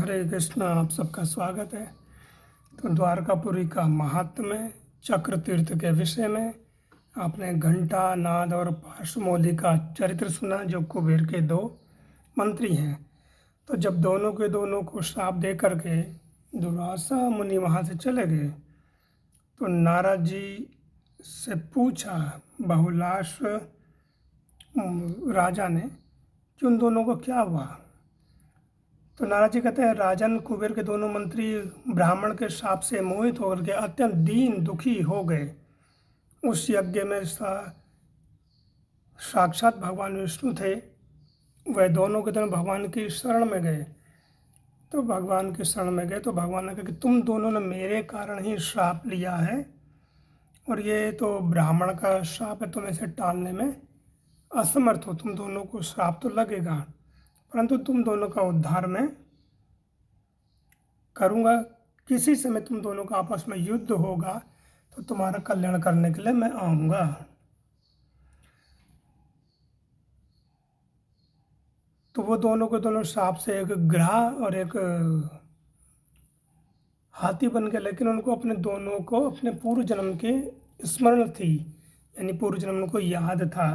हरे कृष्णा। आप सबका स्वागत है। तो द्वारकापुरी का महात्म्य चक्र तीर्थ के विषय में आपने घंटा नाद और पार्श्वमौली का चरित्र सुना, जो कुबेर के दो मंत्री हैं। तो जब दोनों के दोनों को श्राप दे करके दुर्वासा मुनि वहाँ से चले गए, तो नारद जी से पूछा बहुलाश राजा ने कि उन दोनों को क्या हुआ। तो नारद जी कहते हैं, राजन कुबेर के दोनों मंत्री ब्राह्मण के शाप से मोहित होकर के अत्यंत दीन दुखी हो गए। उस यज्ञ में साक्षात भगवान विष्णु थे। वह दोनों के दोनों भगवान की शरण में गए। तो भगवान की शरण में गए तो भगवान ने कहा कि तुम दोनों ने मेरे कारण ही श्राप लिया है, और ये तो ब्राह्मण का श्राप है, तुम इसे टालने में असमर्थ हो। तुम दोनों को श्राप तो लगेगा, परंतु तुम दोनों का उद्धार मैं करूँगा। किसी समय तुम दोनों का आपस में युद्ध होगा तो तुम्हारा कल्याण करने के लिए मैं आऊँगा। तो वो दोनों के दोनों सांप से, एक ग्राह और एक हाथी बन गए, लेकिन उनको अपने दोनों को अपने पूर्व जन्म के स्मरण थी, यानी पूर्व जन्म को याद था।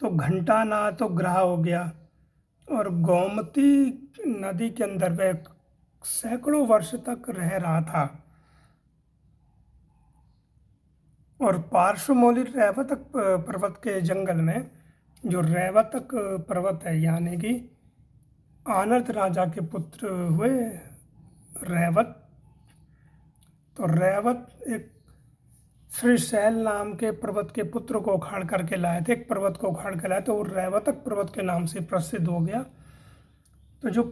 तो घंटा ना तो ग्राह हो गया, और गोमती नदी के अंदर वह सैकड़ों वर्ष तक रह रहा था। और पार्श्वमौली रैवतक पर्वत के जंगल में, जो रैवतक पर्वत है, यानी कि आनर्त राजा के पुत्र हुए रैवत। तो रैवत एक श्रीशैल नाम के पर्वत के पुत्र को उखाड़ करके लाए थे। एक पर्वत को उखाड़ के लाए तो वो रैवतक पर्वत के नाम से प्रसिद्ध हो गया। तो जो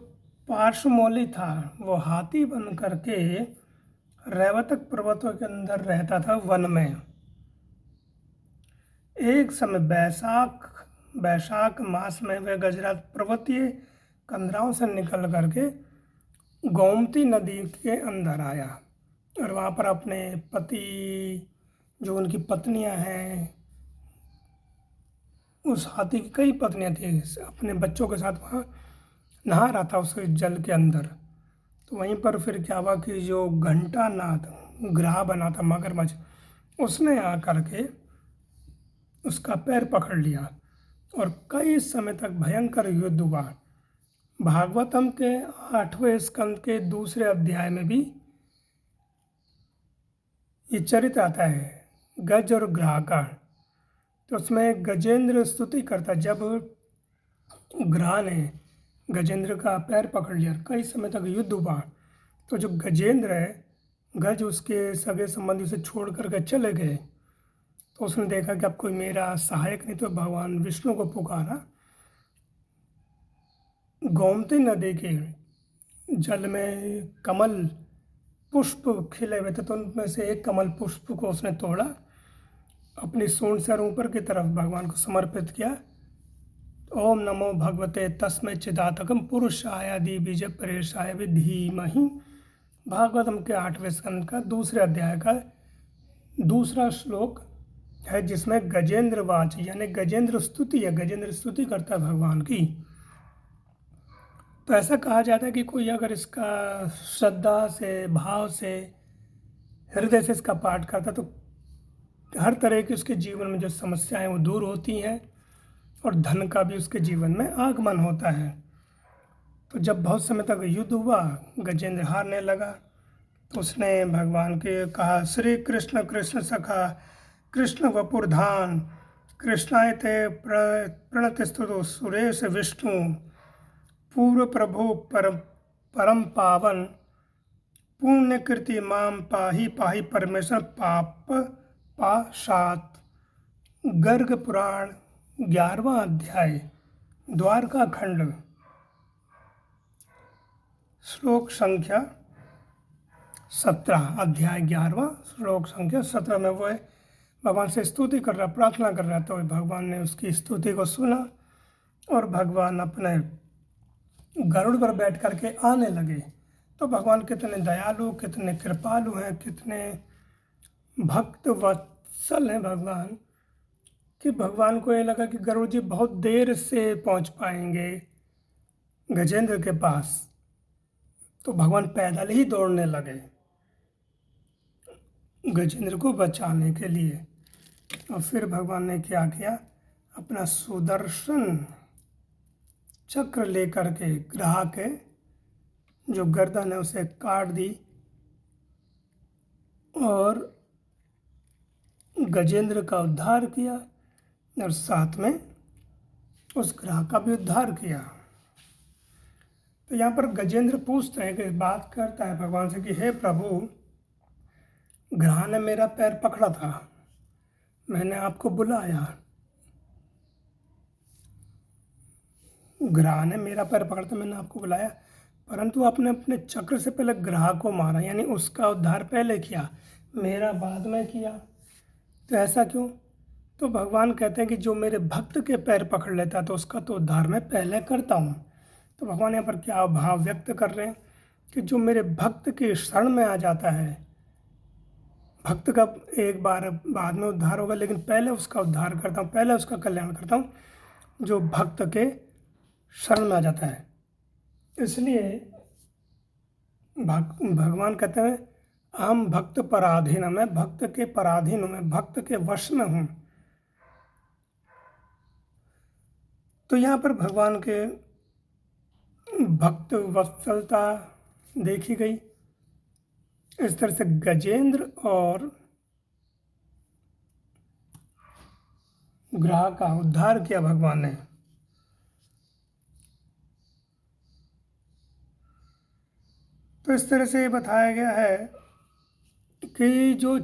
पार्श्वमौली था वो हाथी बन करके रैवतक पर्वतों के अंदर रहता था, वन में। एक समय बैसाख मास में वह गजराज पर्वतीय कंदराओं से निकल करके गोमती नदी के अंदर आया, और वहाँ पर अपने पति, जो उनकी पत्नियां हैं, उस हाथी की कई पत्नियां थी, अपने बच्चों के साथ वहाँ नहा रहा था उस जल के अंदर। तो वहीं पर फिर क्या हुआ कि जो घंटा नाद ग्राह बना था मगरमच्छ, उसने आकर के उसका पैर पकड़ लिया, और कई समय तक भयंकर युद्ध हुआ। भागवतम के 8वें स्कंद के दूसरे अध्याय में भी ये चरित्र आता है, गज और ग्राह का। तो उसमें गजेंद्र स्तुति करता, जब ग्राह ने गजेंद्र का पैर पकड़ लिया, कई समय तक युद्ध हुआ। तो जो गजेंद्र है, गज उसके सगे संबंधी उसे छोड़ करके चले गए। तो उसने देखा कि अब कोई मेरा सहायक नहीं, तो भगवान विष्णु को पुकारा। गोमती नदी के जल में कमल पुष्प खिले हुए थे, तो उनमें से एक कमल पुष्प को उसने तोड़ा, अपनी सूंड से ऊपर की तरफ भगवान को समर्पित किया। ओम नमो भगवते तस्मै चिदातकम पुरुषाय बीज परेशाय धीमहि। भागवतम के 8वें स्कंद का दूसरे अध्याय का दूसरा श्लोक है, जिसमें गजेंद्र वाच यानी गजेंद्र स्तुति है, गजेंद्र स्तुति करता है भगवान की। तो ऐसा कहा जाता है कि कोई अगर इसका श्रद्धा से, भाव से, हृदय से इसका पाठ करता, तो हर तरह की उसके जीवन में जो समस्याएं वो दूर होती हैं, और धन का भी उसके जीवन में आगमन होता है। तो जब बहुत समय तक युद्ध हुआ, गजेंद्र हारने लगा, तो उसने भगवान के कहा, श्री कृष्ण कृष्ण सखा कृष्ण वपुरधान कृष्णाय ते प्रणतस्तुतो सुरेश विष्णु पूर्व प्रभु परम पावन पुण्यकृति माम पाही पाही परमेश्वर पाप पाशात। गर्ग पुराण 11वां अध्याय, द्वारका खंड, श्लोक संख्या 17। अध्याय 11वां, श्लोक संख्या 17 में वो भगवान से स्तुति कर रहा, प्रार्थना कर रहा। तो भगवान ने उसकी स्तुति को सुना, और भगवान अपने गरुड़ पर बैठ करके आने लगे। तो भगवान कितने दयालु, कितने कृपालु हैं, कितने भक्त वत्सल हैं भगवान, कि भगवान को ये लगा कि गरुड़ जी बहुत देर से पहुंच पाएंगे गजेंद्र के पास। तो भगवान पैदल ही दौड़ने लगे गजेंद्र को बचाने के लिए। और फिर भगवान ने क्या किया, अपना सुदर्शन चक्र लेकर के ग्राह के जो गर्दन है उसे काट दी और गजेंद्र का उद्धार किया और साथ में उस ग्राह का भी उद्धार किया। तो यहाँ पर गजेंद्र पूछते हैं कि बात करता है भगवान से कि हे प्रभु, ग्राह ने मेरा पैर पकड़ा था, मैंने आपको बुलाया, ग्राह ने मेरा पैर पकड़ा था, मैंने आपको बुलाया, परंतु आपने अपने चक्र से पहले ग्राह को मारा, यानी उसका उद्धार पहले किया, मेरा बाद में किया। तो ऐसा क्यों? तो भगवान कहते हैं कि जो मेरे भक्त के पैर पकड़ लेता है तो उसका तो उद्धार मैं पहले करता हूँ। तो भगवान यहाँ पर क्या भाव व्यक्त कर रहे हैं कि जो मेरे भक्त के शरण में आ जाता है, भक्त का एक बार बाद में उद्धार होगा, लेकिन पहले उसका उद्धार करता हूँ, पहले उसका कल्याण करता हूँ जो भक्त के शरण में आ जाता है। इसलिए भगवान कहते हैं हम भक्त पराधीन, मैं भक्त के पराधीन हूँ, मैं भक्त के वश में हूँ। तो यहाँ पर भगवान के भक्त वत्सलता देखी गई। इस तरह से गजेंद्र और ग्राह का उद्धार किया भगवान ने। तो इस तरह से ये बताया गया है कि जो